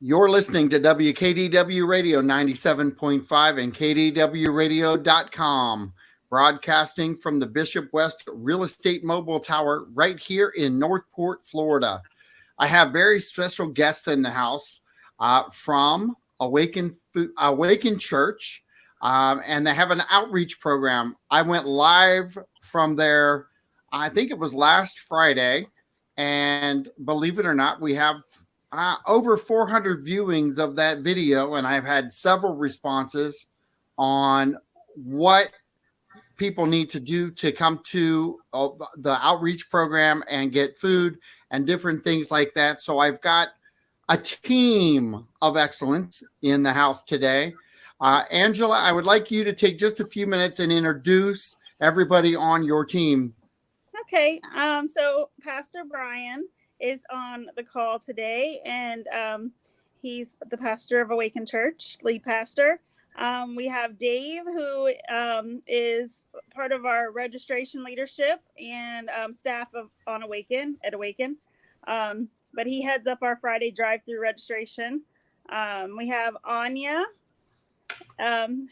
You're listening to WKDW Radio 97.5 and KDWRadio.com, broadcasting from the Bishop West Real Estate Mobile Tower right here in Northport, Florida. I have very special guests in the house from Awaken Church, and they have an outreach program. I went live from there, I think it was last Friday, and believe it or not, we have over 400 viewings of that video, and I've had several responses on what people need to do to come to the outreach program and get food and different things like that. So I've got a team of excellence in the house today. Angela, I would like you to take just a few minutes and introduce everybody on your team. Okay. So Pastor Brian is on the call today, and he's the pastor of Awaken Church, lead pastor. We have Dave, who is part of our registration leadership and staff at Awaken. But he heads up our Friday drive-through registration. We have Anya,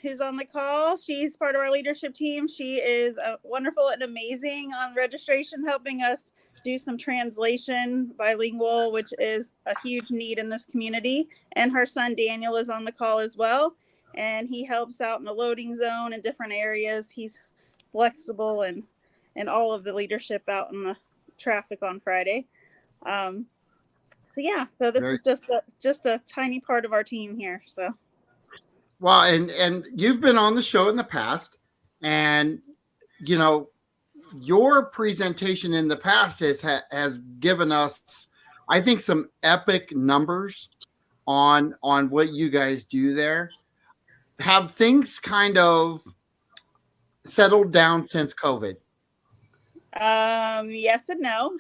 who's on the call. She's part of our leadership team. She is wonderful and amazing on registration, helping us do some translation bilingual, which is a huge need in this community. And her son Daniel is on the call as well, and he helps out in the loading zone in different areas. He's flexible and all of the leadership out in the traffic on Friday. So this is just a tiny part of our team here. So, well, and you've been on the show in the past, and you know, your presentation in the past has given us, I think, some epic numbers on what you guys do there. Have things kind of settled down since COVID? Yes and no.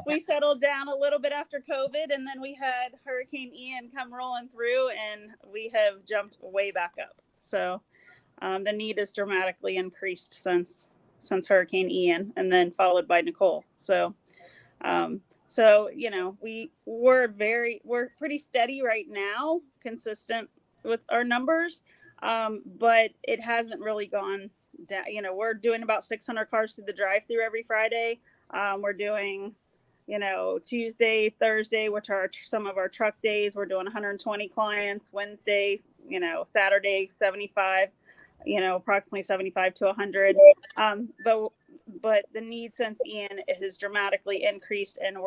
We settled down a little bit after COVID, and then we had Hurricane Ian come rolling through, and we have jumped way back up. So the need is dramatically increased since Hurricane Ian, and then followed by Nicole. So you know, we're pretty steady right now, consistent with our numbers, but it hasn't really gone down. You know, we're doing about 600 cars through the drive-through every Friday. We're doing, you know, Tuesday, Thursday, which are some of our truck days. We're doing 120 clients. Wednesday, you know, Saturday, 75. You know, approximately 75 to 100. But the need since Ian has dramatically increased, and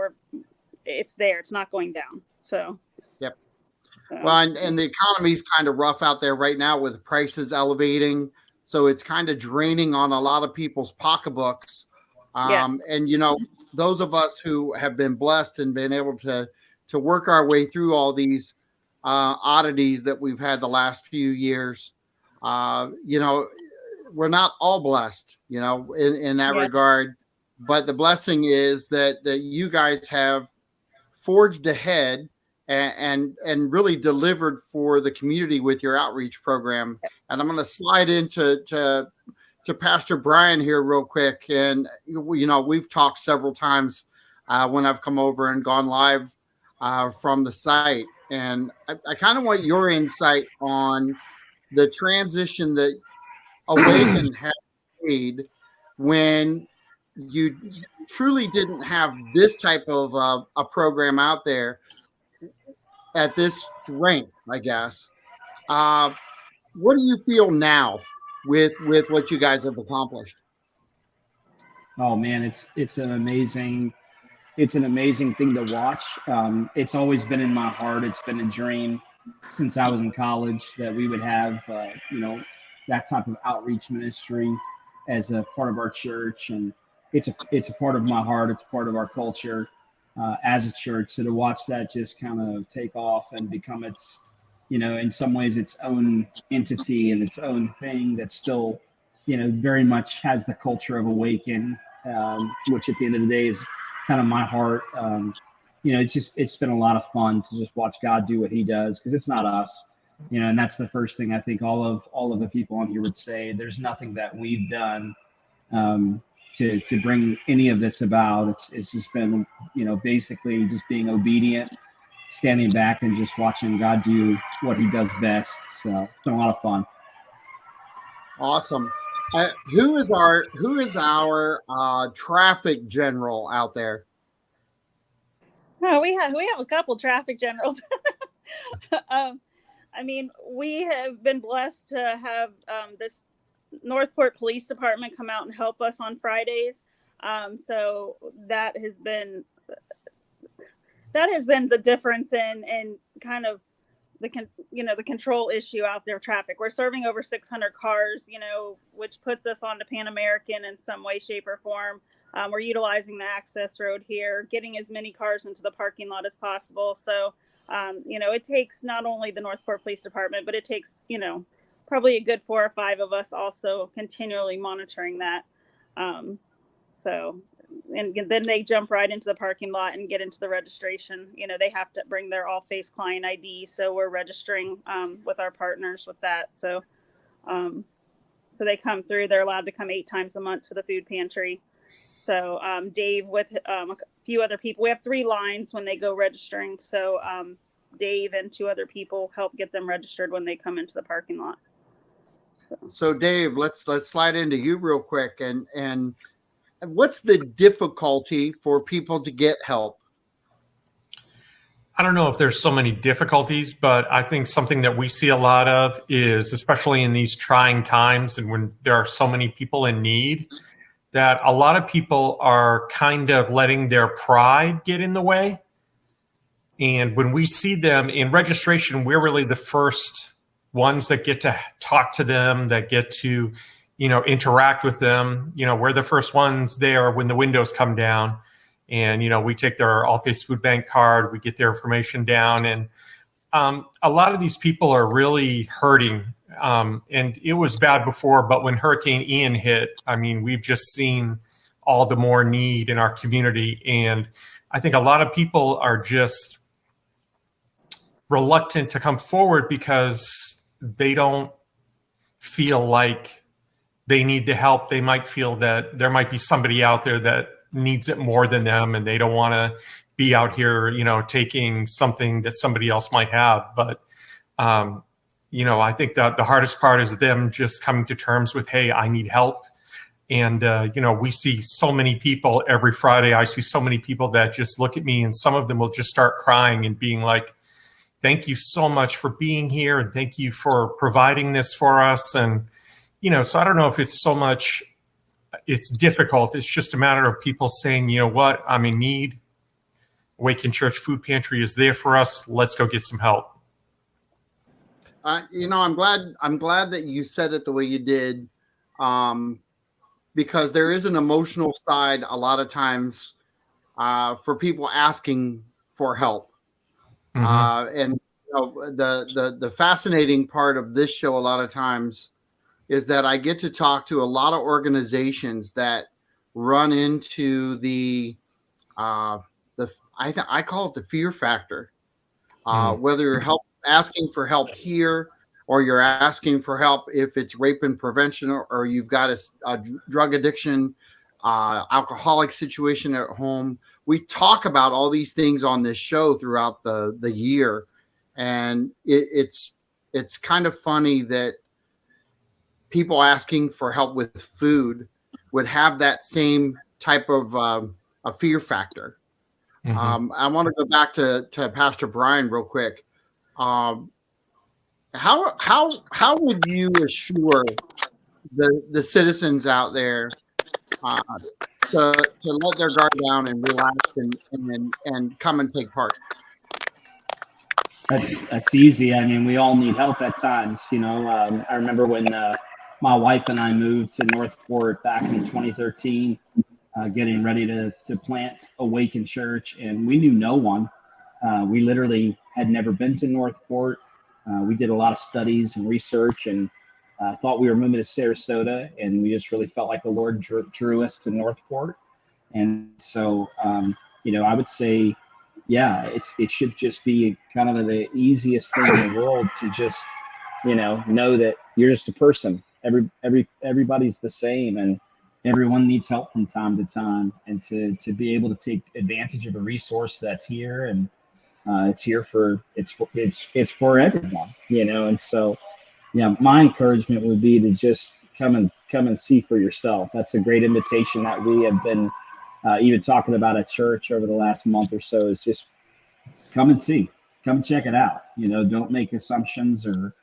it's there. It's not going down. So. Yep. Well, and the economy's kind of rough out there right now with prices elevating. So it's kind of draining on a lot of people's pocketbooks. Yes. And, you know, those of us who have been blessed and been able to work our way through all these oddities that we've had the last few years, you know, we're not all blessed, you know, in that regard. But the blessing is that you guys have forged ahead and really delivered for the community with your outreach program. And I'm going to slide into Pastor Brian here real quick. And, you know, we've talked several times when I've come over and gone live from the site. And I kind of want your insight on the transition that Awaken has made when you truly didn't have this type of a program out there at this strength, I guess. What do you feel now with what you guys have accomplished? Oh man, it's an amazing thing to watch. It's always been in my heart. It's been a dream since I was in college that we would have, you know, that type of outreach ministry as a part of our church. And it's a part of my heart. It's part of our culture as a church. So to watch that just kind of take off and become its, you know, in some ways its own entity and its own thing that still, you know, very much has the culture of Awaken, which at the end of the day is kind of my heart. You know, it's been a lot of fun to just watch God do what he does, because it's not us, you know, and that's the first thing I think all of the people on here would say. There's nothing that we've done to bring any of this about. It's just been, you know, basically just being obedient standing back and just watching God do what he does best. So it's been a lot of fun. Awesome. Who is our traffic general out there? Oh, we have a couple traffic generals. I mean, we have been blessed to have this Northport Police Department come out and help us on Fridays. So that has been the difference in kind of the control issue out there. Traffic. We're serving over 600 cars, which puts us onto Pan American in some way, shape, or form. We're utilizing the access road here, getting as many cars into the parking lot as possible. So, it takes not only the Northport Police Department, but it takes, probably a good 4 or 5 of us also continually monitoring that. And then they jump right into the parking lot and get into the registration. They have to bring their all face client ID. So we're registering with our partners with that. So they come through, they're allowed to come 8 times a month to the food pantry. So Dave with a few other people, we have 3 lines when they go registering. So Dave and 2 other people help get them registered when they come into the parking lot. So Dave, let's slide into you real quick. And what's the difficulty for people to get help? I don't know if there's so many difficulties, but I think something that we see a lot of is, especially in these trying times and when there are so many people in need, that a lot of people are kind of letting their pride get in the way. And when we see them in registration, we're really the first ones that get to talk to them, that get to, interact with them. We're the first ones there when the windows come down, and, we take their all-face food bank card, we get their information down. And a lot of these people are really hurting. And it was bad before, but when Hurricane Ian hit, we've just seen all the more need in our community. And I think a lot of people are just reluctant to come forward because they don't feel like they need the help. They might feel that there might be somebody out there that needs it more than them, and they don't want to be out here, taking something that somebody else might have. But, I think that the hardest part is them just coming to terms with, hey, I need help. And, we see so many people every Friday. I see so many people that just look at me, and some of them will just start crying and being like, thank you so much for being here, and thank you for providing this for us. And, so I don't know if it's so much, it's difficult. It's just a matter of people saying, you know what, I'm in need. Awaken Church Food Pantry is there for us. Let's go get some help. I'm glad that you said it the way you did, because there is an emotional side a lot of times for people asking for help. Mm-hmm. And the fascinating part of this show a lot of times is that I get to talk to a lot of organizations that run into I call it the fear factor. Whether you're asking for help here, or you're asking for help if it's rape and prevention, or you've got a drug addiction, alcoholic situation at home. We talk about all these things on this show throughout the year. And it's kind of funny that people asking for help with. would have that same type of a fear factor. Mm-hmm. I want to go back to Pastor Brian real quick. How would you assure the citizens out there to let their guard down and relax and come and take part? That's easy. I mean, we all need help at times. I remember when my wife and I moved to Northport back in 2013, getting ready to plant Awaken Church, and we knew no one. We literally had never been to Northport. We did a lot of studies and research, and thought we were moving to Sarasota, and we just really felt like the Lord drew us to Northport. And so, I would say, yeah, it should just be kind of the easiest thing in the world to just, know that you're just a person. Everybody's the same, and everyone needs help from time to time. And to be able to take advantage of a resource that's here and It's here for it's for everyone, you know. And so, yeah, my encouragement would be to just come and see for yourself. That's a great invitation that we have been even talking about at church over the last month or so. Is just come and see, come check it out. You know, don't make assumptions or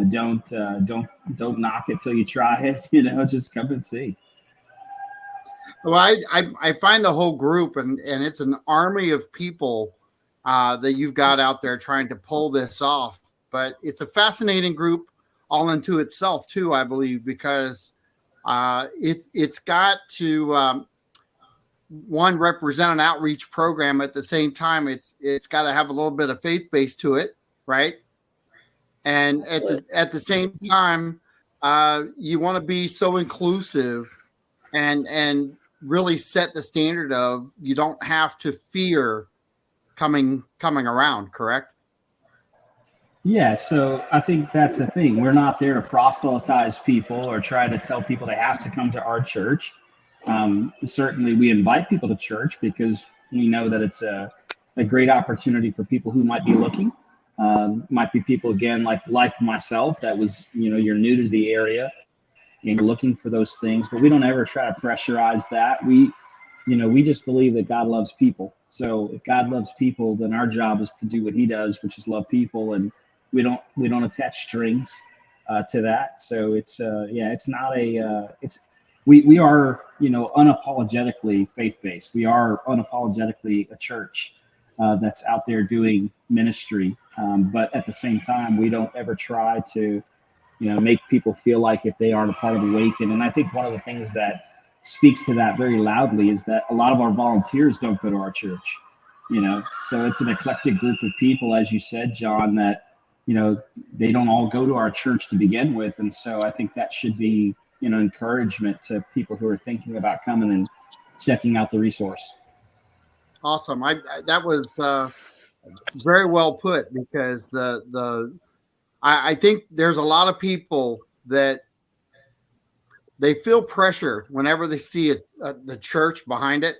don't knock it till you try it. You know, just come and see. Well, I find the whole group, and it's an army of people that you've got out there trying to pull this off. But it's a fascinating group all into itself too, I believe, because it's got to one, represent an outreach program. At the same time, it's got to have a little bit of faith base to it, right? And at the same time, you want to be so inclusive and really set the standard of you don't have to fear coming around, correct? Yeah, so I think that's the thing. We're not there to proselytize people or try to tell people they have to come to our church. Certainly, we invite people to church because we know that it's a great opportunity for people who might be looking. Might be people again like myself that was, you know, you're new to the area and you're looking for those things, but we don't ever try to pressurize that. We just believe that God loves people. So if God loves people, then our job is to do what He does, which is love people, and we don't attach strings to that. So it's not it's we are, you know, unapologetically faith based. We are unapologetically a church that's out there doing ministry, but at the same time, we don't ever try to, you know, make people feel like if they aren't a part of Awaken. And I think one of the things that speaks to that very loudly is that a lot of our volunteers don't go to our church, you know. So it's an eclectic group of people, as you said, John, that, you know, they don't all go to our church to begin with. And so I think that should be, you know, encouragement to people who are thinking about coming and checking out the resource. Awesome. That was very well put, because I think there's a lot of people that they feel pressure whenever they see the church behind it.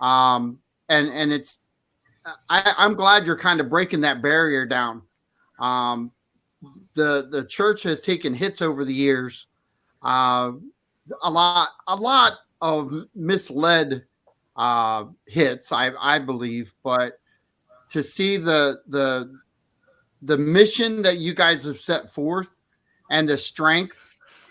And it's, I'm glad you're kind of breaking that barrier down. The church has taken hits over the years, a lot of misled hits, I believe, but to see the mission that you guys have set forth and the strength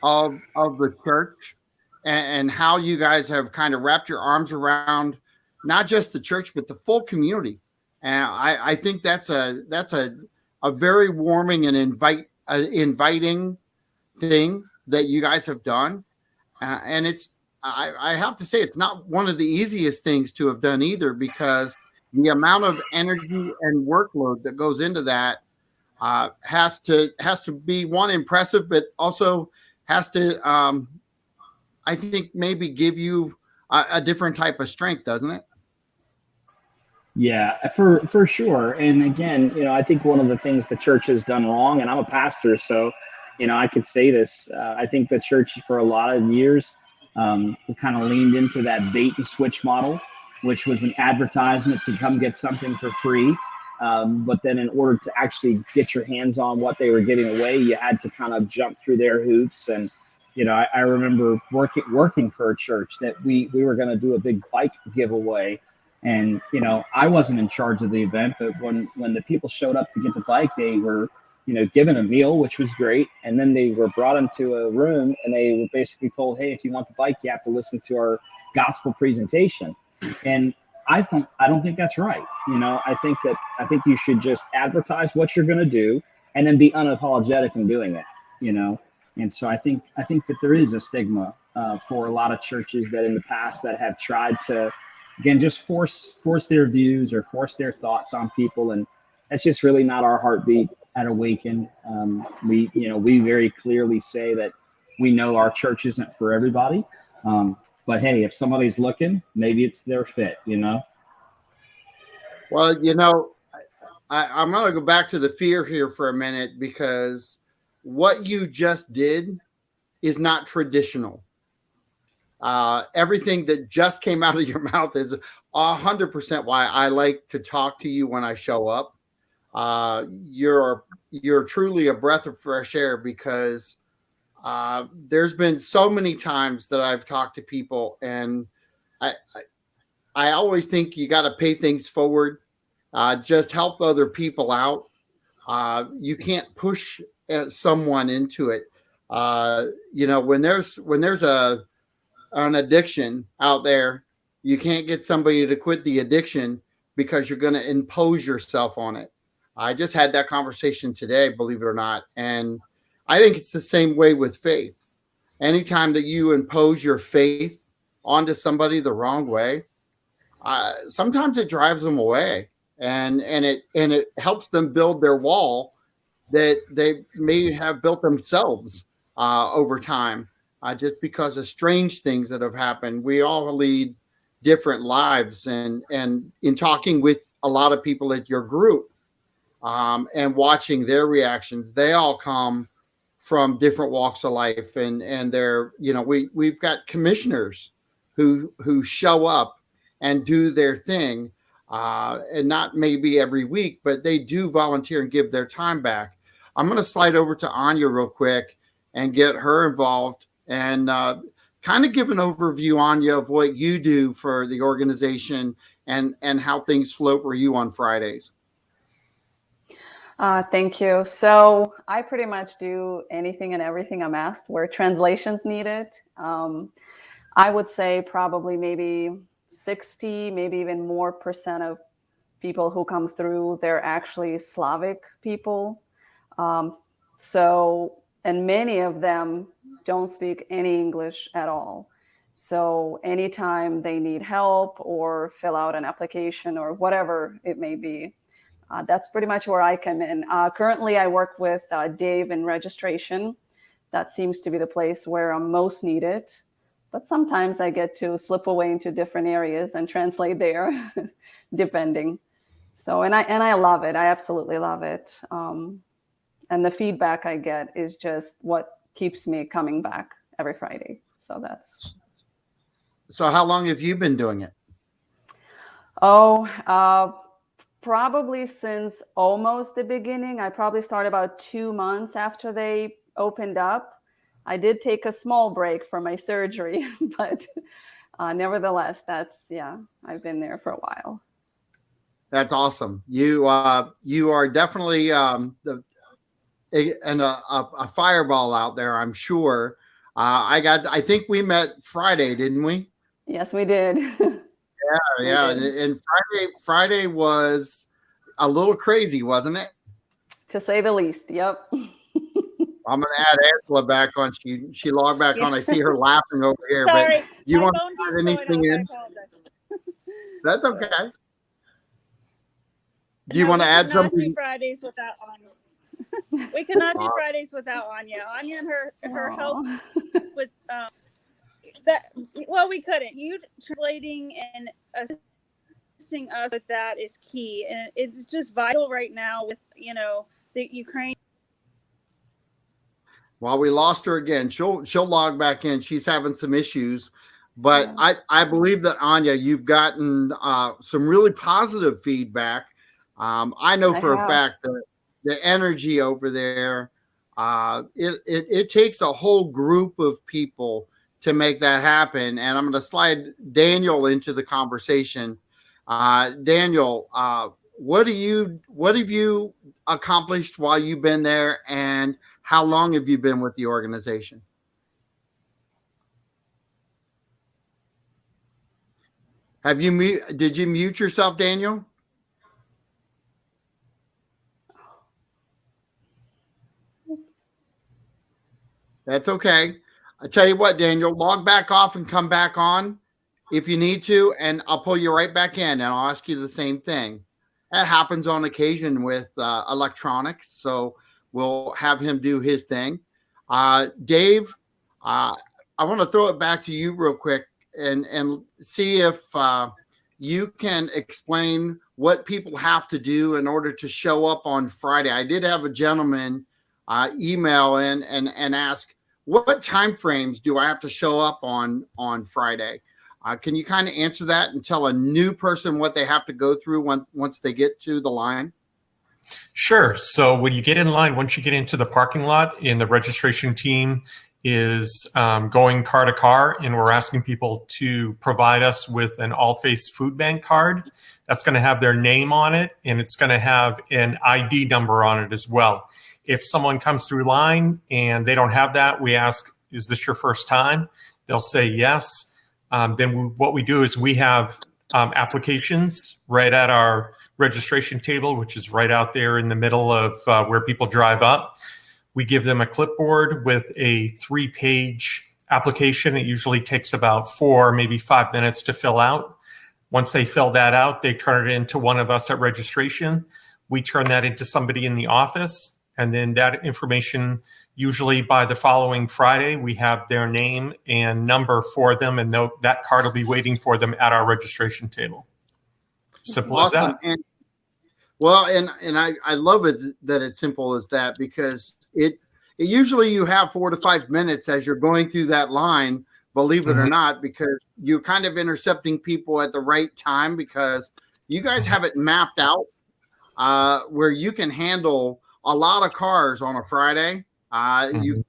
of the church, and how you guys have kind of wrapped your arms around not just the church but the full community. And I think that's a very warming and inviting thing that you guys have done. And I have to say, it's not one of the easiest things to have done either, because the amount of energy and workload that goes into that has to be, one, impressive, but also has to, I think, maybe give you a different type of strength, doesn't it? Yeah, for sure. And again, you know, I think one of the things the church has done wrong, and I'm a pastor, so, you know, I could say this. I think the church for a lot of years kind of leaned into that bait and switch model, which was an advertisement to come get something for free. But then in order to actually get your hands on what they were giving away, you had to kind of jump through their hoops. And, you know, I remember working for a church that we were going to do a big bike giveaway. And, you know, I wasn't in charge of the event, but when the people showed up to get the bike, they were, you know, given a meal, which was great. And then they were brought into a room and they were basically told, hey, if you want the bike, you have to listen to our gospel presentation. And I don't think that's right. You know, I think you should just advertise what you're going to do and then be unapologetic in doing it, you know. And so I think that there is a stigma for a lot of churches that in the past that have tried to, again, just force their views or force their thoughts on people. And that's just really not our heartbeat at Awaken. We very clearly say that we know our church isn't for everybody. But hey, if somebody's looking, maybe it's their fit, you know? Well, you know, I'm going to go back to the fear here for a minute, because what you just did is not traditional. everything that just came out of your mouth is 100% why I like to talk to you when I show up. You're truly a breath of fresh air because there's been so many times that I've talked to people, and I always think you got to pay things forward, just help other people out. You can't push someone into it. When there's an addiction out there, you can't get somebody to quit the addiction because you're going to impose yourself on it. I just had that conversation today, believe it or not. And I think it's the same way with faith. Anytime that you impose your faith onto somebody the wrong way, sometimes it drives them away, and it helps them build their wall that they may have built themselves over time, just because of strange things that have happened. We all lead different lives, and in talking with a lot of people at your group, and watching their reactions, they all come from different walks of life, and they're, we've got commissioners who show up and do their thing, and not maybe every week, but they do volunteer and give their time back. I'm going to slide over to Anya real quick and get her involved, and kind of give an overview, Anya, of what you do for the organization and how things flow for you on Fridays. Thank you. So I pretty much do anything and everything I'm asked where translation's needed. I would say probably maybe 60, maybe even more % of people who come through, they're actually Slavic people. And many of them don't speak any English at all. So anytime they need help or fill out an application or whatever it may be, that's pretty much where I come in. Currently, I work with Dave in registration. That seems to be the place where I'm most needed. But sometimes I get to slip away into different areas and translate there, depending. So, and I love it. I absolutely love it. And the feedback I get is just what keeps me coming back every Friday. So that's. So how long have you been doing it? Probably since almost the beginning. I probably started about 2 months after they opened up. I did take a small break for my surgery, but nevertheless, I've been there for a while. That's awesome. You are definitely a fireball out there, I'm sure. I think we met Friday, didn't we? Yes, we did. Yeah. And Friday was a little crazy, wasn't it? To say the least. Yep. I'm going to add Angela back on. She logged back on. I see her laughing over here. Sorry, but you want to add anything in? That's okay. Do you want to add something? We could not do Fridays without Anya. We could not do Fridays without Anya. Anya and her help with that. Well, we couldn't. You translating and assisting us with that is key, and it's just vital right now with the Ukraine. Well, we lost her again. She'll log back in. She's having some issues, but I believe that Anya, you've gotten some really positive feedback. I know for a fact that the energy over there, it takes a whole group of people to make that happen. And I'm going to slide Daniel into the conversation. Daniel, what have you accomplished while you've been there, and how long have you been with the organization? Did you mute yourself, Daniel? That's okay. I tell you what, Daniel, log back off and come back on if you need to, and I'll pull you right back in, and I'll ask you the same thing. That happens on occasion with electronics, so we'll have him do his thing. Dave, I want to throw it back to you real quick and see if you can explain what people have to do in order to show up on Friday. I did have a gentleman email in and ask, what time frames do I have to show up on Friday? Can you kind of answer that and tell a new person what they have to go through once they get to the line? Sure. So when you get in line, once you get into the parking lot, and the registration team is going car to car, and we're asking people to provide us with an All Faiths Food Bank card. That's going to have their name on it, and it's going to have an ID number on it as well. If someone comes through line and they don't have that, we ask, is this your first time? They'll say yes. What we do is we have applications right at our registration table, which is right out there in the middle of where people drive up. We give them a clipboard with a 3-page application. It usually takes about 4, maybe 5 minutes to fill out. Once they fill that out, they turn it into one of us at registration. We turn that into somebody in the office, and then that information, usually by the following Friday, we have their name and number for them, and that card will be waiting for them at our registration table. Simple as that. And I love it that it's simple as that, because it usually you have 4 to 5 minutes as you're going through that line, believe it or not, because you're kind of intercepting people at the right time, because you guys have it mapped out where you can handle a lot of cars on a Friday. You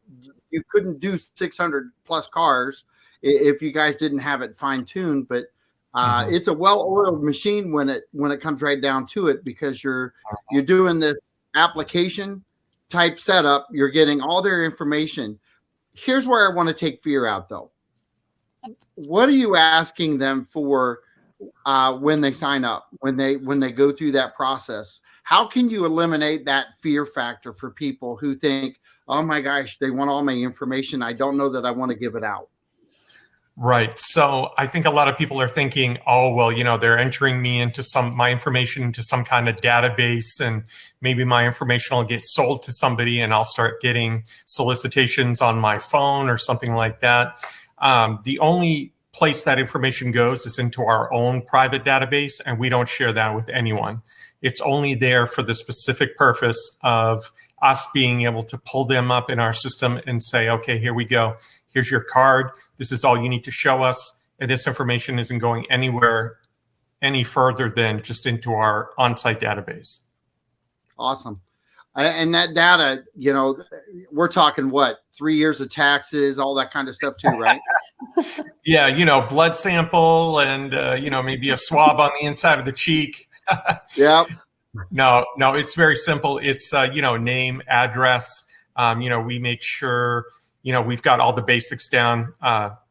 couldn't do 600 plus cars if you guys didn't have it fine tuned, but it's a well-oiled machine when it comes right down to it, because you're doing this application type setup. You're getting all their information. Here's where I want to take fear out, though. What are you asking them for when they sign up, when they go through that process? How can you eliminate that fear factor for people who think, oh my gosh, they want all my information, I don't know that I want to give it out? Right. So I think a lot of people are thinking, oh, well, they're entering me into my information into some kind of database, and maybe my information will get sold to somebody and I'll start getting solicitations on my phone or something like that. The only place that information goes is into our own private database, and we don't share that with anyone. It's only there for the specific purpose of us being able to pull them up in our system and say, okay, here we go. Here's your card. This is all you need to show us. And this information isn't going anywhere any further than just into our on-site database. Awesome. And that data, we're talking 3 years of taxes, all that kind of stuff too, right? Yeah, blood sample and, maybe a swab on the inside of the cheek. Yep. No, it's very simple. It's, name, address. We make sure, we've got all the basics down,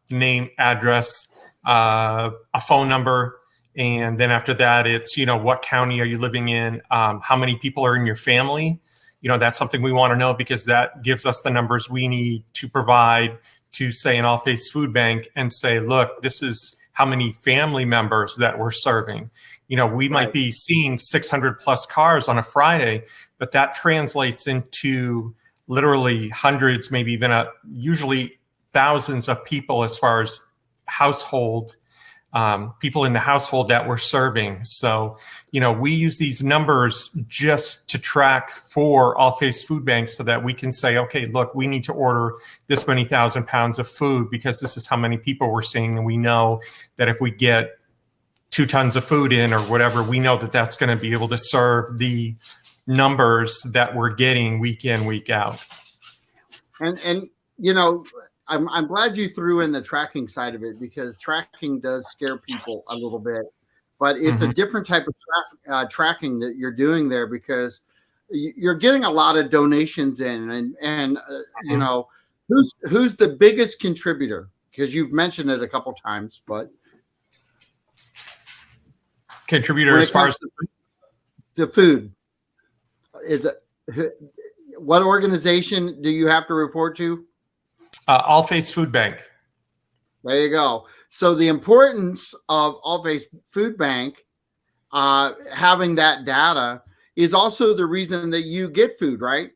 name, address, a phone number. And then after that, it's, what county are you living in? How many people are in your family? That's something we want to know, because that gives us the numbers we need to provide to, say, an All Faiths Food Bank, and say, look, this is how many family members that we're serving. We might be seeing 600 plus cars on a Friday, but that translates into literally hundreds, maybe even usually thousands of people as far as household people in the household that we're serving. So, we use these numbers just to track for All Faiths Food Bank, so that we can say, okay, look, we need to order this many thousand pounds of food because this is how many people we're seeing. And we know that if we get 2 tons of food in or whatever, we know that that's going to be able to serve the numbers that we're getting week in, week out. And I'm glad you threw in the tracking side of it, because tracking does scare people a little bit, but it's a different type of tracking that you're doing there, because you're getting a lot of donations in, and who's the biggest contributor? Because you've mentioned it a couple times, but contributor as far as the food, is it, what organization do you have to report to? All Faiths Food Bank. There you go. So the importance of All Faiths Food Bank having that data is also the reason that you get food, right?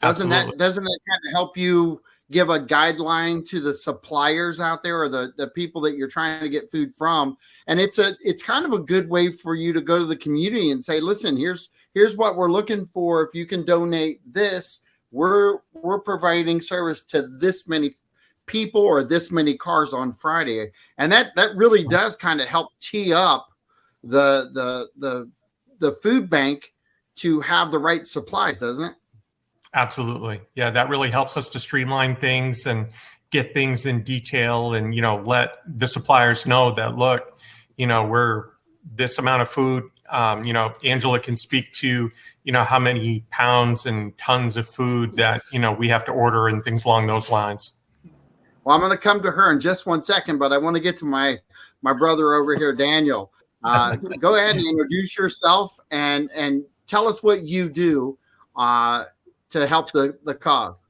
Doesn't that kind of help you give a guideline to the suppliers out there, or the people that you're trying to get food from? And it's kind of a good way for you to go to the community and say, listen, here's what we're looking for. If you can donate this, we're providing service to this many people or this many cars on Friday, and that really does kind of help tee up the food bank to have the right supplies, doesn't it? Absolutely. Yeah, that really helps us to streamline things and get things in detail and, let the suppliers know that, look, we're this amount of food. Angela can speak to, how many pounds and tons of food that, we have to order and things along those lines. Well, I'm going to come to her in just 1 second, but I want to get to my brother over here, Daniel. Go ahead and introduce yourself and tell us what you do to help the cause.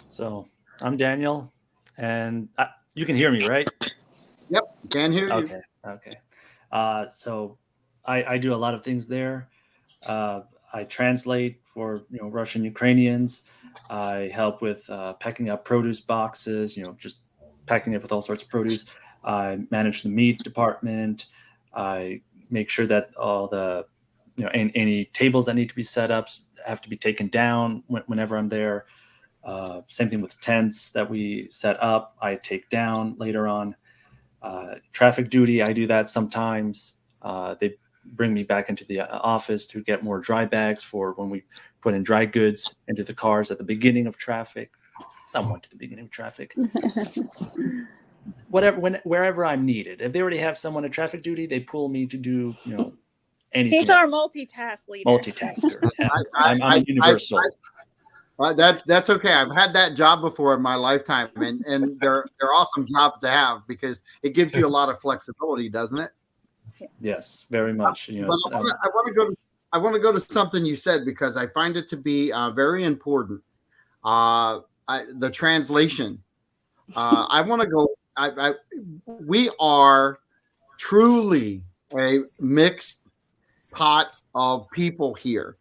So I'm Daniel, and you can hear me, right? Yep, can hear you. Okay. So I do a lot of things there. I translate for Russian Ukrainians. I help with packing up produce boxes, just packing it with all sorts of produce. I manage the meat department. I make sure that all the any tables that need to be set up have to be taken down whenever I'm there. Same thing with tents that we set up, I take down later on. Traffic duty, I do that sometimes. They bring me back into the office to get more dry bags for when we put in dry goods into the cars at the beginning of traffic, somewhat to the beginning of traffic. Wherever I'm needed. If they already have someone at traffic duty, they pull me to do, anything. He's our multitask leader. Multitasker. Yeah. I'm a universal. That's okay. I've had that job before in my lifetime, and they're awesome jobs to have because it gives you a lot of flexibility, doesn't it? Yes, very much. I want to go to something you said because I find it to be very important. The translation. I want to go. We are truly a mixed pot of people here.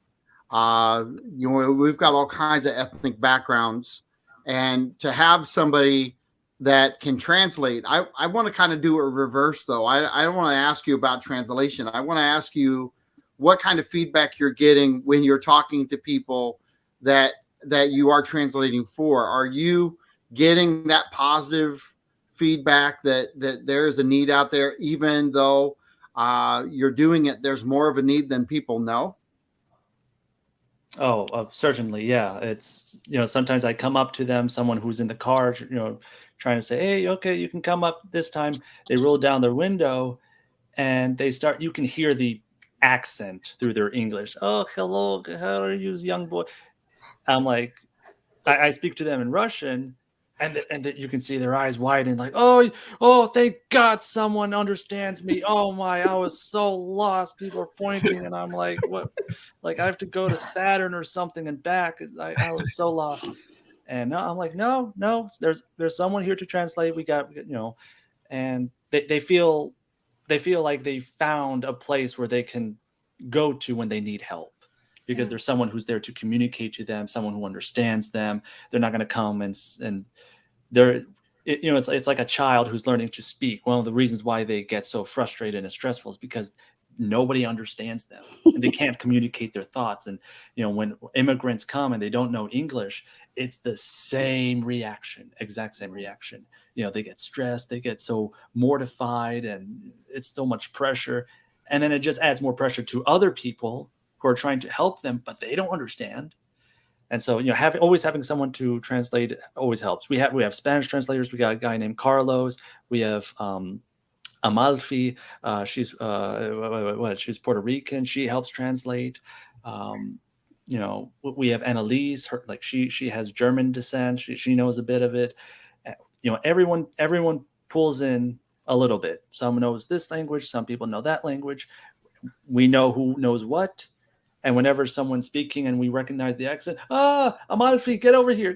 We've got all kinds of ethnic backgrounds, and to have somebody that can translate, I want to kind of do it reverse though. I don't want to ask you about translation. I want to ask you what kind of feedback you're getting when you're talking to people that you are translating for. Are you getting that positive feedback that there is a need out there, even though you're doing it, there's more of a need than people know? Oh, certainly. Yeah. It's, sometimes I come up to them, someone who's in the car, trying to say, hey, okay, you can come up this time. They roll down their window and you can hear the accent through their English. Oh, hello. How are you, young boy? I'm like, I speak to them in Russian, and you can see their eyes widen, like, oh, thank God someone understands me. Oh my, I was so lost. People are pointing, and I'm like, what? Like I have to go to Saturn or something and back. I was so lost. And I'm like, no, there's someone here to translate. We got, and they feel like they found a place where they can go to when they need help. Because there's someone who's there to communicate to them, someone who understands them. They're not going to come and they're, it's like a child who's learning to speak. One of the reasons why they get so frustrated and stressful is because nobody understands them and they can't communicate their thoughts. And, when immigrants come and they don't know English, it's the same reaction, exact same reaction. They get stressed, they get so mortified, and it's so much pressure. And then it just adds more pressure to other people who are trying to help them, but they don't understand. And so, always having someone to translate always helps. We have Spanish translators. We got a guy named Carlos. We have Amalfi. She's she's Puerto Rican. She helps translate. We have Annalise. She has German descent. She knows a bit of it. Everyone pulls in a little bit. Some knows this language. Some people know that language. We know who knows what. And whenever someone's speaking and we recognize the accent, Amalfi, get over here,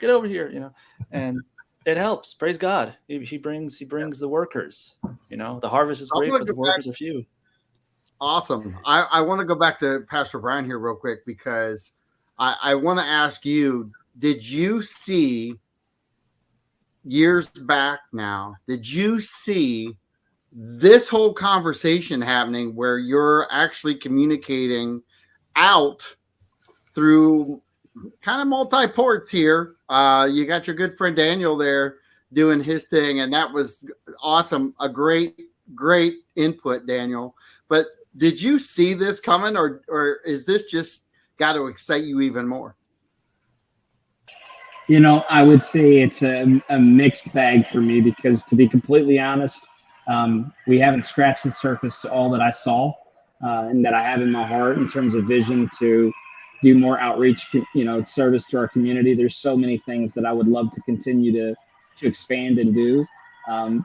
and it helps. Praise God. He brings the workers. The harvest is great, but the workers are few. Awesome. I want to go back to Pastor Brian here real quick because I want to ask you, did you see years back now, did you see this whole conversation happening where you're actually communicating out through kind of multi-ports here. You got your good friend Daniel there doing his thing, and that was awesome. A great input, Daniel. But did you see this coming, or is this just got to excite you even more? I would say it's a mixed bag for me because, to be completely honest, we haven't scratched the surface to all that I saw and that I have in my heart in terms of vision to do more outreach, service to our community. There's so many things that I would love to continue to expand and do.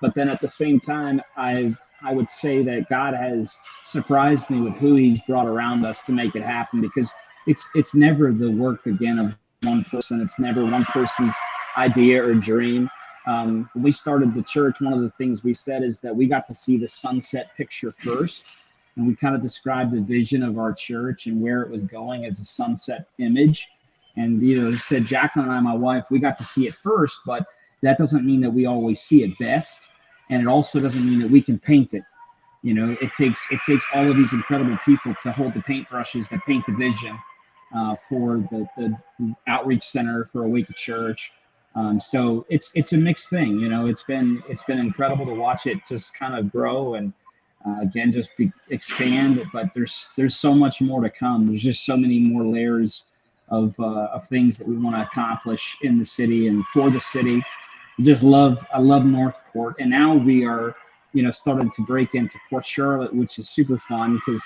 But then at the same time, I would say that God has surprised me with who He's brought around us to make it happen, because it's never the work again of one person. It's never one person's idea or dream. When we started the church, one of the things we said is that we got to see the sunset picture first. And we kind of described the vision of our church and where it was going as a sunset image. And, said Jacqueline and I, my wife, we got to see it first, but that doesn't mean that we always see it best. And it also doesn't mean that we can paint it. It takes all of these incredible people to hold the paintbrushes that paint the vision for the outreach center for Awaken Church. So it's a mixed thing. It's been incredible to watch it just kind of grow and again just expand. But there's so much more to come. There's just so many more layers of things that we want to accomplish in the city and for the city. I love Northport, and now we are started to break into Port Charlotte, which is super fun because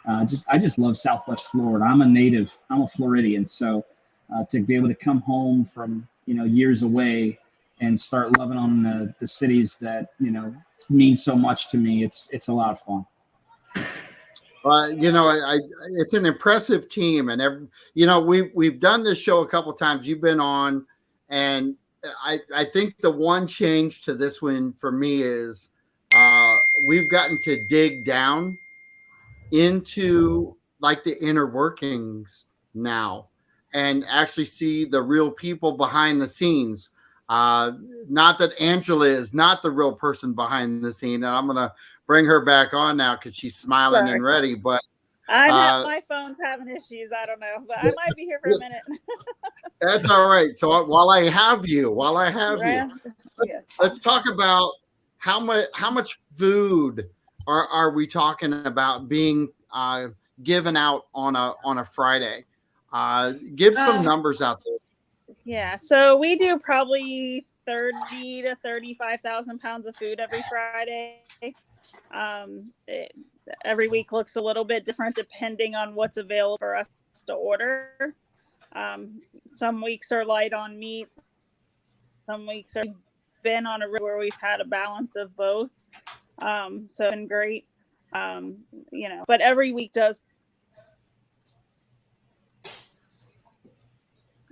I just love Southwest Florida. I'm a Floridian, so to be able to come home from years away and start loving on the cities that mean so much to me, it's a lot of fun. It's an impressive team, and we've done this show a couple times. You've been on, and I think the one change to this one for me is we've gotten to dig down into like the inner workings now and actually see the real people behind the scenes. Not that Angela is not the real person behind the scene, and I'm gonna bring her back on now because she's smiling and ready. But my phone's having issues. I don't know, but I might be here for a minute. That's all right. So while I have you, let's talk about how much food are we talking about being given out on a Friday? Give some numbers out there. Yeah, so we do probably 30 to 35,000 pounds of food every Friday. Every week looks a little bit different depending on what's available for us to order. Some weeks are light on meats. Some weeks are been on a road where we've had a balance of both. So it's been great. But every week does.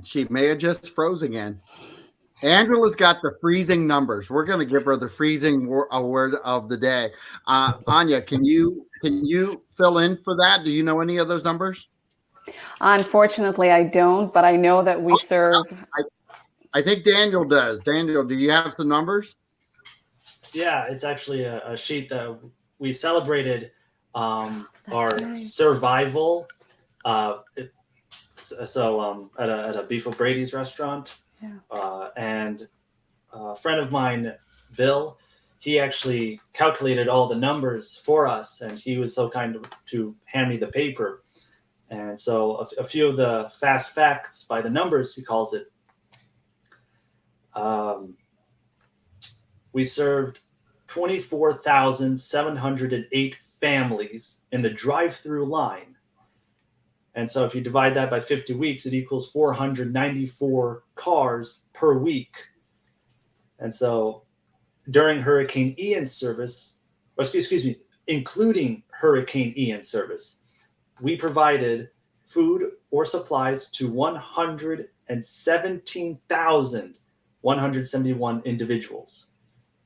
She may have just froze again. Angela's got the freezing numbers. We're going to give her the freezing award of the day. Anya, can you fill in for that? Do you know any of those numbers? Unfortunately, I don't, but I know that we serve. I think Daniel does. Daniel, do you have some numbers? Yeah, it's actually a sheet that we celebrated our survival. At a Beef O'Brady's restaurant. Yeah. And a friend of mine, Bill, he actually calculated all the numbers for us, and he was so kind to hand me the paper. And so a few of the fast facts by the numbers, he calls it. We served 24,708 families in the drive-through line. And so if you divide that by 50 weeks, it equals 494 cars per week. And so during Hurricane Ian service, including Hurricane Ian service, we provided food or supplies to 117,171 individuals.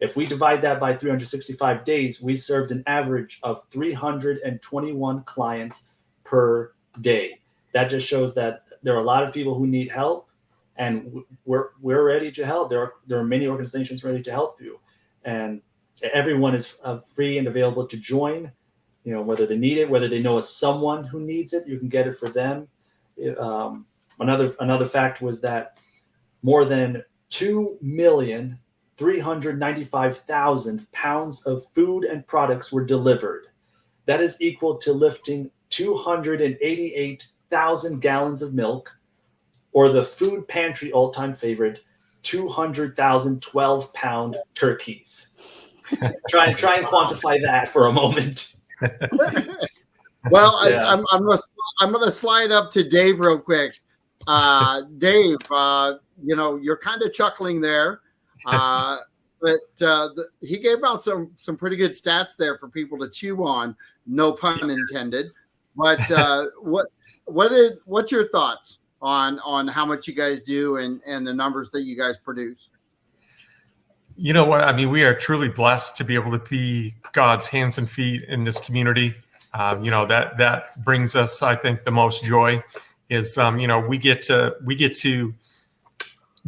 If we divide that by 365 days, we served an average of 321 clients per day. That just shows that there are a lot of people who need help, and we're ready to help. There are many organizations ready to help you, and everyone is free and available to join. Whether they need it, whether they know someone who needs it, you can get it for them. Another fact was that more than 2,395,000 pounds of food and products were delivered. That is equal to lifting 288,000 gallons of milk, or the food pantry all-time favorite, 200,000 12-pound turkeys. try and quantify that for a moment. Well, Yeah. I'm gonna slide up to Dave real quick. Dave, you know, you're kind of chuckling there, but he gave out some pretty good stats there for people to chew on. No pun intended. But what's your thoughts on how much you guys do and the numbers that you guys produce? You know what? I mean, we are truly blessed to be able to be God's hands and feet in this community. You know, that brings us, I think, the most joy is, you know, we get to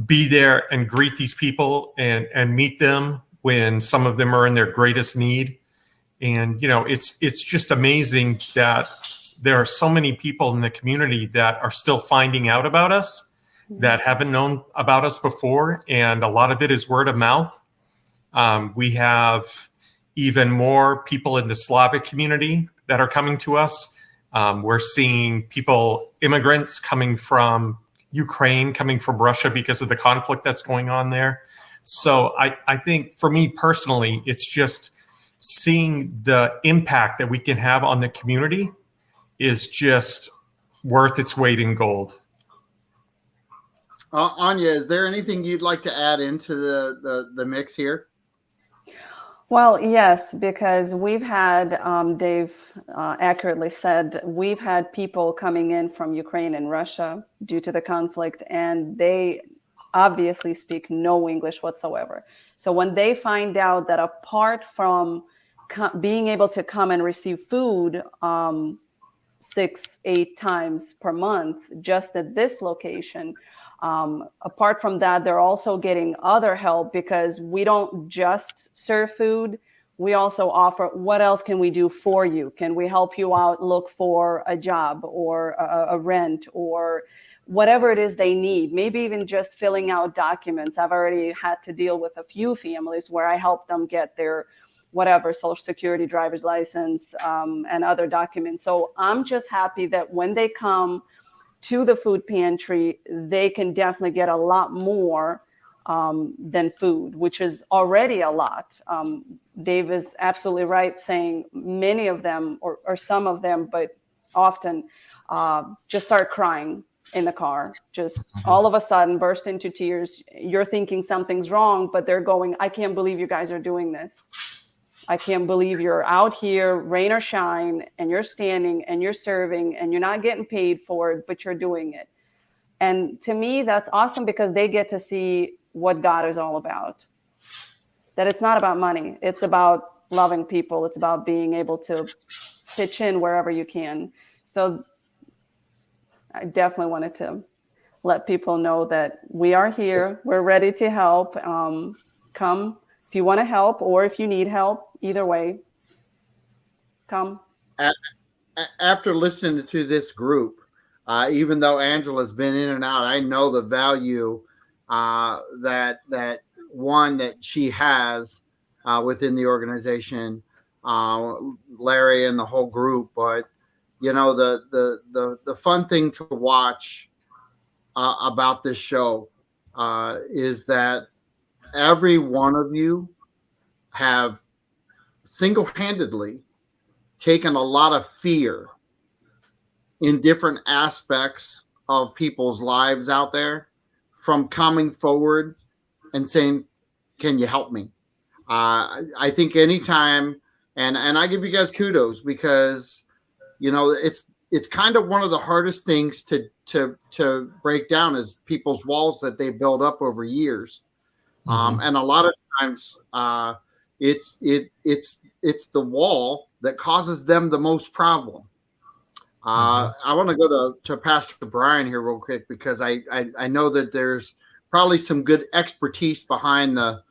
be there and greet these people and meet them when some of them are in their greatest need. And, you know, it's just amazing that there are so many people in the community that are still finding out about us, that haven't known about us before. And a lot of it is word of mouth. We have even more people in the Slavic community that are coming to us. We're seeing immigrants coming from Ukraine, coming from Russia because of the conflict that's going on there. So I think for me personally, it's just seeing the impact that we can have on the community is just worth its weight in gold. Anya, is there anything you'd like to add into the mix here? Well, yes, because we've had, Dave accurately said, we've had people coming in from Ukraine and Russia due to the conflict, and they obviously speak no English whatsoever. So when they find out that apart from being able to come and receive food 6-8 times per month just at this location, apart from that, they're also getting other help because we don't just serve food. We also offer, what else can we do for you? Can we help you out, look for a job or a rent or whatever it is they need? Maybe even just filling out documents. I've already had to deal with a few families where I help them get their whatever, Social Security, driver's license, and other documents. So I'm just happy that when they come to the food pantry, they can definitely get a lot more than food, which is already a lot. Dave is absolutely right saying many of them or some of them, but often just start crying in the car, just all of a sudden burst into tears. You're thinking something's wrong, but they're going, I can't believe you guys are doing this. I can't believe you're out here, rain or shine, and you're standing and you're serving and you're not getting paid for it, but you're doing it. And to me, that's awesome because they get to see what God is all about. That it's not about money. It's about loving people. It's about being able to pitch in wherever you can. So I definitely wanted to let people know that we are here. We're ready to help. Come. If you want to help or if you need help, either way, come. After listening to this group, even though Angela's been in and out, I know the value that she has within the organization, Larry and the whole group. But you know, the fun thing to watch about this show is that every one of you have single-handedly taken a lot of fear in different aspects of people's lives out there from coming forward and saying, can you help me? I think anytime, and I give you guys kudos because, you know, it's kind of one of the hardest things to break down is people's walls that they build up over years. And a lot of times it's the wall that causes them the most problem. I want to go to Pastor Brian here real quick because I know that there's probably some good expertise behind the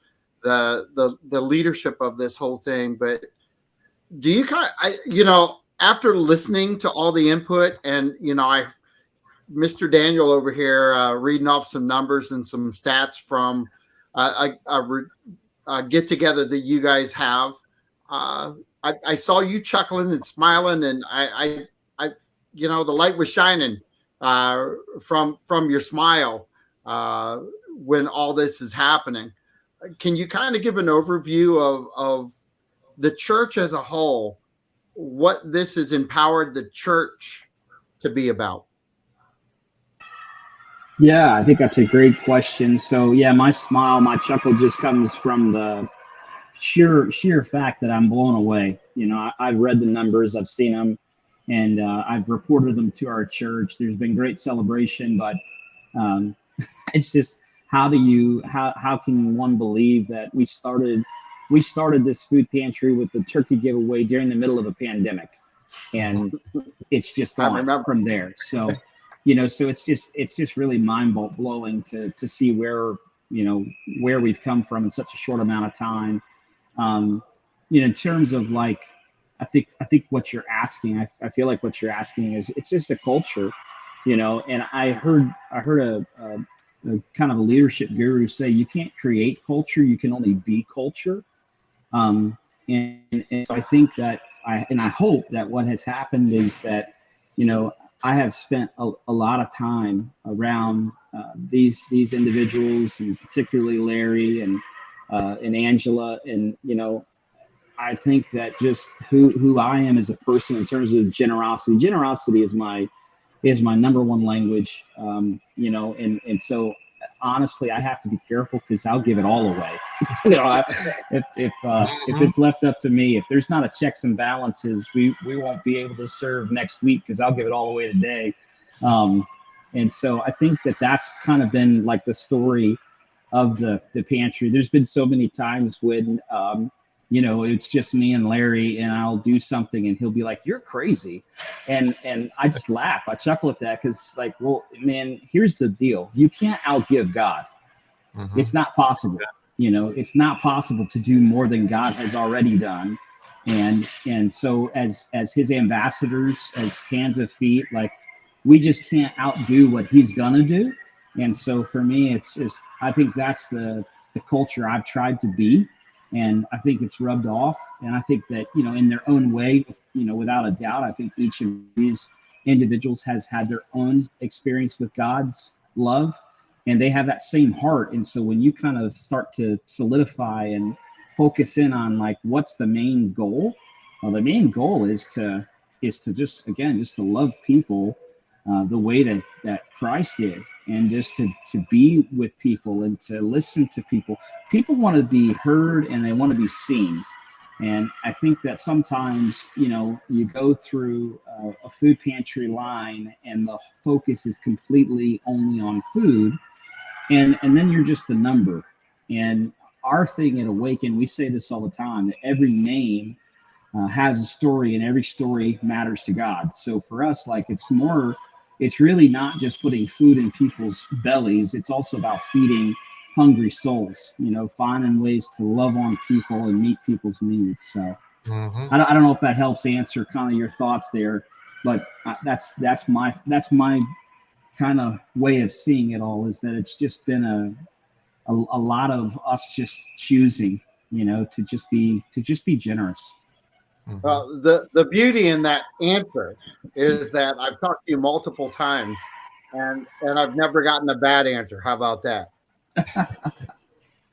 leadership of this whole thing. But do you you know, after listening to all the input and, you know, Mr. Daniel over here reading off some numbers and some stats from a get together that you guys have. I saw you chuckling and smiling, and I the light was shining from your smile when all this is happening. Can you kind of give an overview of the church as a whole, what this has empowered the church to be about? Yeah, I think that's a great question. So yeah, my smile, my chuckle just comes from the sheer fact that I'm blown away. I've read the numbers, I've seen them, and I've reported them to our church. There's been great celebration, but um, it's just how can one believe that we started this food pantry with the turkey giveaway during the middle of a pandemic, and it's just gone from there. So so it's just really mind blowing to see where we've come from in such a short amount of time. In terms of like, I think what you're asking, I feel like what you're asking is, it's just a culture, and I heard a kind of a leadership guru say, you can't create culture, you can only be culture. And so I think that I hope that what has happened is that, I have spent a lot of time around these individuals, and particularly Larry and Angela, and I think that just who I am as a person in terms of generosity. Generosity is my number one language, and so honestly, I have to be careful because I'll give it all away. If it's left up to me, if there's not a checks and balances, we won't be able to serve next week because I'll give it all away today. And so I think that's kind of been like the story of the pantry. There's been so many times when it's just me and Larry, and I'll do something and he'll be like, "You're crazy." And I just laugh. I chuckle at that because, like, well, man, here's the deal. You can't outgive God. Mm-hmm. It's not possible. It's not possible to do more than God has already done. And so as his ambassadors, as hands and feet, like, we just can't outdo what he's gonna do. And so for me, I think that's the culture I've tried to be. And I think it's rubbed off. And I think that, in their own way, without a doubt, I think each of these individuals has had their own experience with God's love, and they have that same heart. And so when you kind of start to solidify and focus in on, like, what's the main goal? Well, the main goal is to just to love people the way that Christ did, and just to be with people and to listen to people. People want to be heard and they want to be seen. And I think that sometimes, you go through a food pantry line and the focus is completely only on food, and then you're just a number. And our thing at Awaken, we say this all the time, that every name has a story, and every story matters to God. So for us, like, it's really not just putting food in people's bellies. It's also about feeding hungry souls, finding ways to love on people and meet people's needs. So I don't know if that helps answer kind of your thoughts there, but that's my kind of way of seeing it all, is that it's just been a lot of us just choosing, to just be generous. Well, the beauty in that answer is that I've talked to you multiple times, and I've never gotten a bad answer. How about that?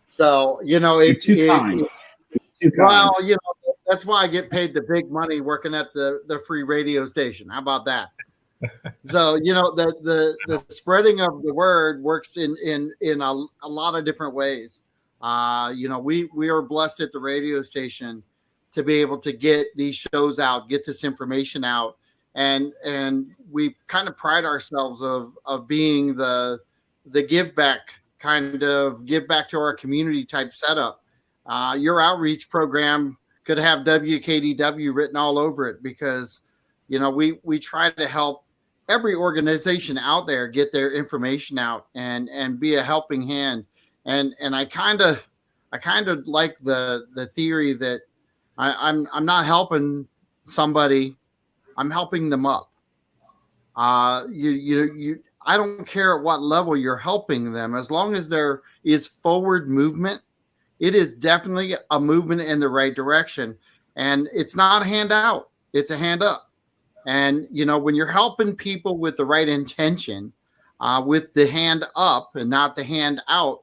So it's too kind. Well, that's why I get paid the big money working at the free radio station. How about that? So the spreading of the word works in a lot of different ways. We are blessed at the radio station to be able to get these shows out, get this information out, and we kind of pride ourselves of being the give back to our community type setup. Your outreach program could have WKDW written all over it, because we try to help every organization out there get their information out and be a helping hand. And I kind of like the theory that I'm not helping somebody, I'm helping them up. I don't care at what level you're helping them, as long as there is forward movement, it is definitely a movement in the right direction. And it's not a hand out, it's a hand up. And, when you're helping people with the right intention, with the hand up and not the hand out,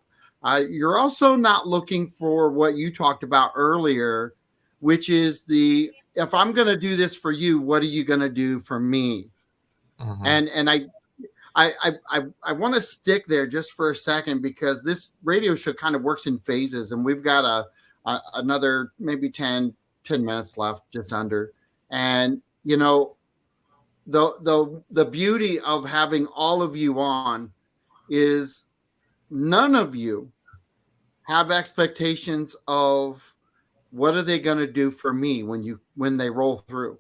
you're also not looking for what you talked about earlier, which is if I'm going to do this for you, what are you going to do for me? Mhm. And I want to stick there just for a second, because this radio show kind of works in phases, and we've got another maybe 10 minutes left, just under. And the beauty of having all of you on is none of you have expectations of what are they going to do for me when they roll through.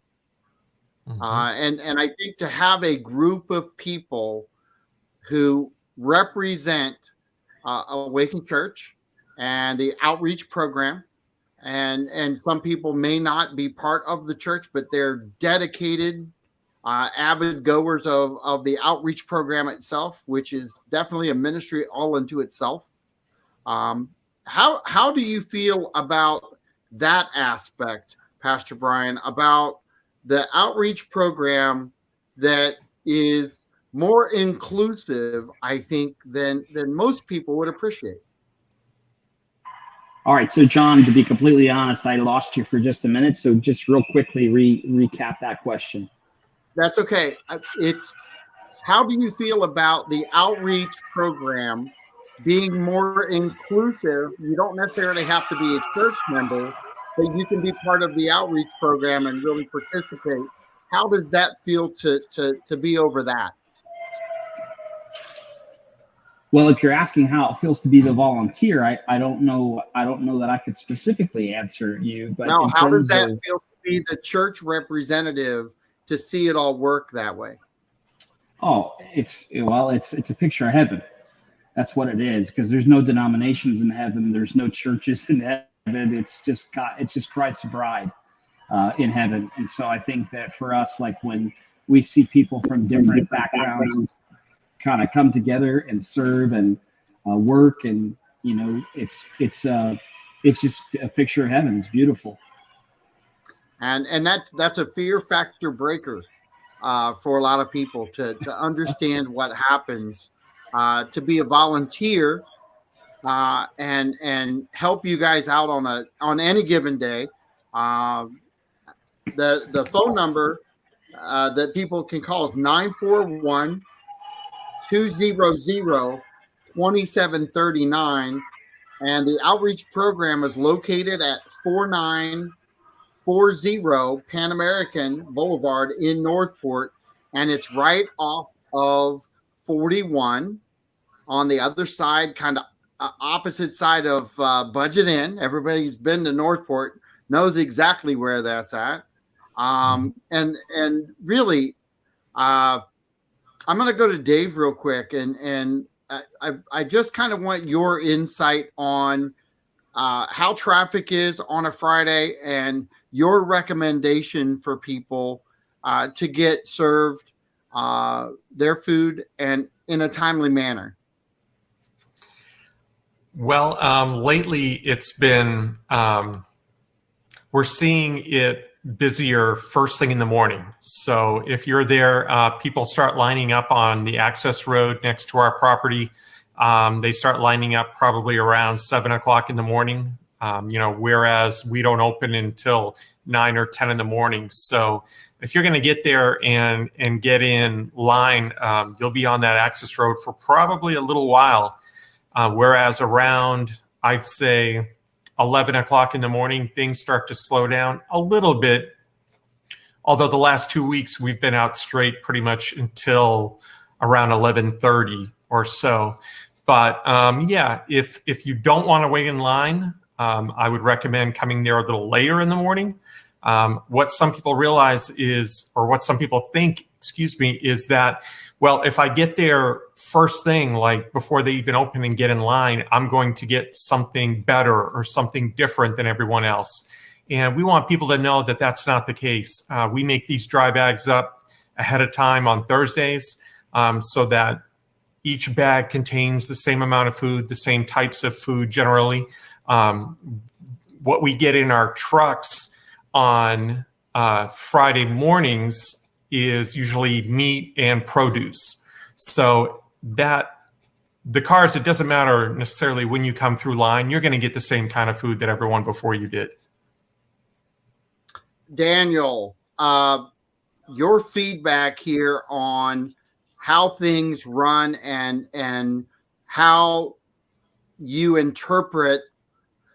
Mhm. And I think to have a group of people who represent Awaken Church and the outreach program, and some people may not be part of the church, but they're dedicated, avid goers of the outreach program itself, which is definitely a ministry all unto itself. How do you feel about that aspect, Pastor Brian, about the outreach program that is more inclusive, I think, than most people would appreciate? All right, so John, to be completely honest, I lost you for just a minute. So just real quickly recap that question. That's okay. How do you feel about the outreach program being more inclusive? You don't necessarily have to be a church member, but you can be part of the outreach program and really participate. How does that feel to be over that? Well, if you're asking how it feels to be the volunteer, I don't know that I could specifically answer you, but Now, in how does terms that of, feel to be the church representative to see it all work that way? oh, it's a picture of heaven. That's what it is, because there's no denominations in heaven, there's no churches in heaven. It's just God, it's just Christ's bride in heaven. And so I think that for us, like when we see people from different backgrounds kind of come together and serve and work, and it's just a picture of heaven. It's beautiful. And that's a fear factor breaker for a lot of people to understand what happens, to be a volunteer, and help you guys out on any given day. The phone number that people can call is 941-200-2739, and the outreach program is located at 4940 Pan American Boulevard in Northport, and it's right off of 41 on the other side, kind of opposite side of Budget Inn. Everybody who's been to Northport knows exactly where that's at. And really, I'm going to go to Dave real quick, and I just kind of want your insight on how traffic is on a Friday, and your recommendation for people to get served their food and in a timely manner. Well, lately it's been, we're seeing it busier first thing in the morning. So if you're there, people start lining up on the access road next to our property. They start lining up probably around 7 o'clock in the morning, whereas we don't open until 9 or 10 in the morning. So if you're going to get there and get in line, you'll be on that access road for probably a little while. Whereas around, I'd say, 11 o'clock in the morning, things start to slow down a little bit. Although the last 2 weeks, we've been out straight pretty much until around 11:30 or so. But if you don't want to wait in line, I would recommend coming there a little later in the morning. What some people realize is, or what some people think, is that, well, if I get there first thing, like before they even open and get in line, I'm going to get something better or something different than everyone else. And we want people to know that that's not the case. We make these dry bags up ahead of time on Thursdays. so that each bag contains the same amount of food, the same types of food generally. What we get in our trucks on Friday mornings is usually meat and produce. So that the cars, it doesn't matter necessarily when you come through line, you're going to get the same kind of food that everyone before you did. Daniel, your feedback here on how things run and how you interpret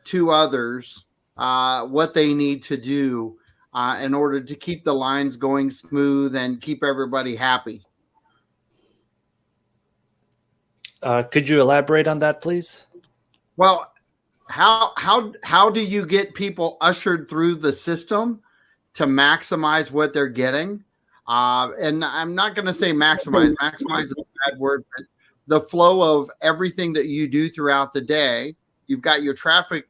to others what they need to do in order to keep the lines going smooth and keep everybody happy. Could you elaborate on that, please? Well, how do you get people ushered through the system to maximize what they're getting? And I'm not going to say maximize. Maximize is a bad word, but the flow of everything that you do throughout the day. You've got your traffic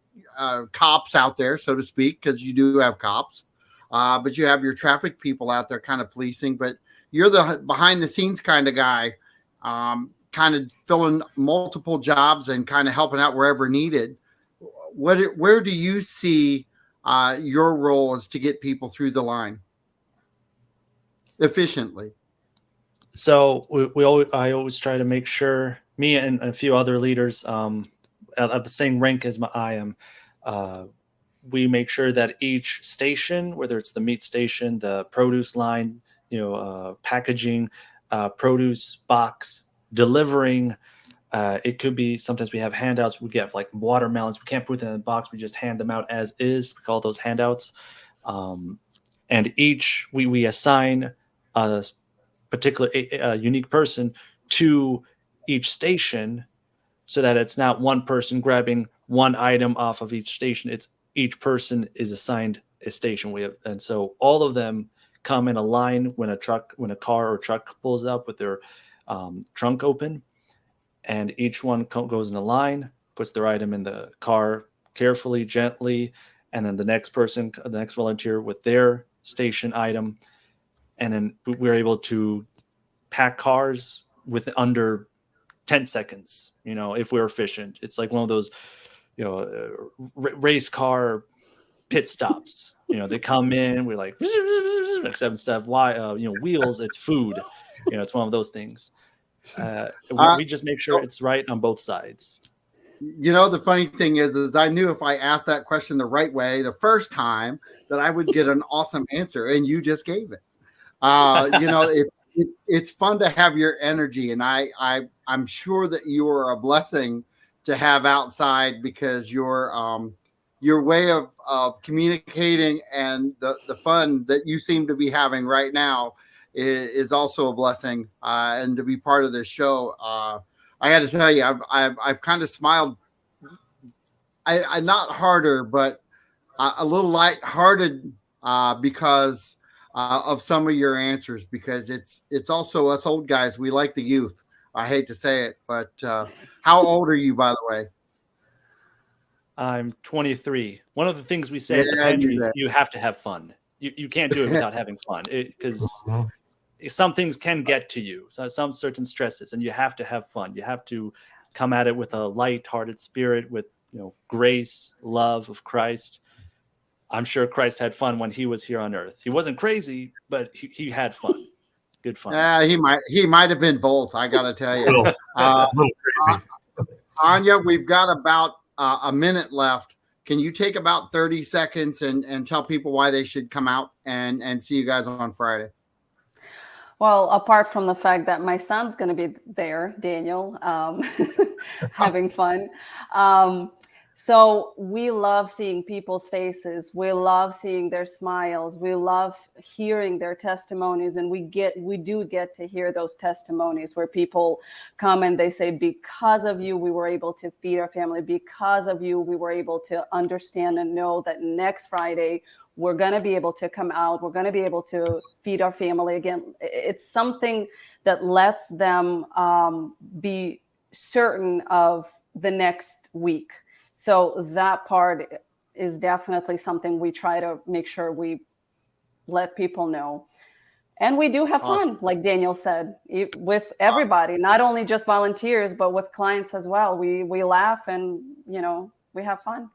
cops out there, so to speak, because you do have cops, but you have your traffic people out there kind of policing. But you're the behind the scenes kind of guy, kind of filling multiple jobs and kind of helping out wherever needed. Where do you see your role is to get people through the line efficiently? So I always try to make sure, me and a few other leaders at the same rank as I am, we make sure that each station, whether it's the meat station, the produce line, packaging, produce box, delivering. It could be sometimes we have handouts. We get like watermelons. We can't put them in a box. We just hand them out as is. We call those handouts. And each we assign a particular unique person to each station, so that it's not one person grabbing one item off of each station. It's each person is assigned a station. And so all of them come in a line when a car or truck pulls up with their trunk open, and each one goes in a line, puts their item in the car carefully, gently, and then the next volunteer with their station item, and then we're able to pack cars with under 10 seconds, if we're efficient. It's like one of those, race car pit stops. They come in, we're like, except instead of wheels, it's food. It's one of those things. We just make sure it's right on both sides. The funny thing is I knew if I asked that question the right way the first time that I would get an awesome answer, and you just gave it. It's fun to have your energy, and I'm sure that you are a blessing to have outside, because your way of communicating and the fun that you seem to be having right now is also a blessing, and to be part of this show. I got to tell you, I've kind of smiled. I not harder, but a little lighthearted because of some of your answers, because it's also us old guys. We like the youth. I hate to say it, but how old are you, by the way? I'm 23. One of the things we say at the pantry is you have to have fun. You can't do it without having fun, because some things can get to you. So some certain stresses, and you have to have fun. You have to come at it with a light-hearted spirit, with grace, love of Christ. I'm sure Christ had fun when he was here on earth. He wasn't crazy, but he had fun. Good fun. Yeah, he might have been both. I got to tell you, Anya, we've got about a minute left. Can you take about 30 seconds and tell people why they should come out and see you guys on Friday? Well, apart from the fact that my son's going to be there, Daniel, having fun. So we love seeing people's faces. We love seeing their smiles. We love hearing their testimonies. And we do get to hear those testimonies where people come and they say, because of you, we were able to feed our family. Because of you, we were able to understand and know that next Friday, we're going to be able to come out. We're going to be able to feed our family again. It's something that lets them be certain of the next week. So that part is definitely something we try to make sure we let people know. And we do have Awesome. fun, like Daniel said, with everybody, not only just volunteers, but with clients as well. We laugh and, we have fun.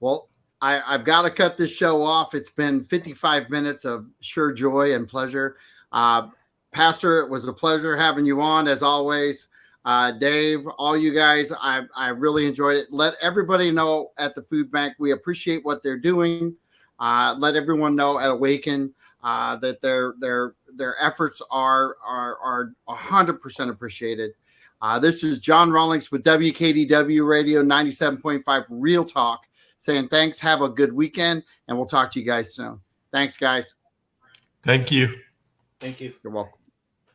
Well, I've got to cut this show off. It's been 55 minutes of sure joy and pleasure. Pastor, it was a pleasure having you on as always. Dave, all you guys, I really enjoyed it. Let everybody know at the food bank we appreciate what they're doing. Let everyone know at Awaken that their efforts are 100% appreciated. This is John Rawlings with WKDW Radio 97.5 Real Talk saying thanks, have a good weekend, and we'll talk to you guys soon. Thanks, guys. Thank you. Thank you. You're welcome.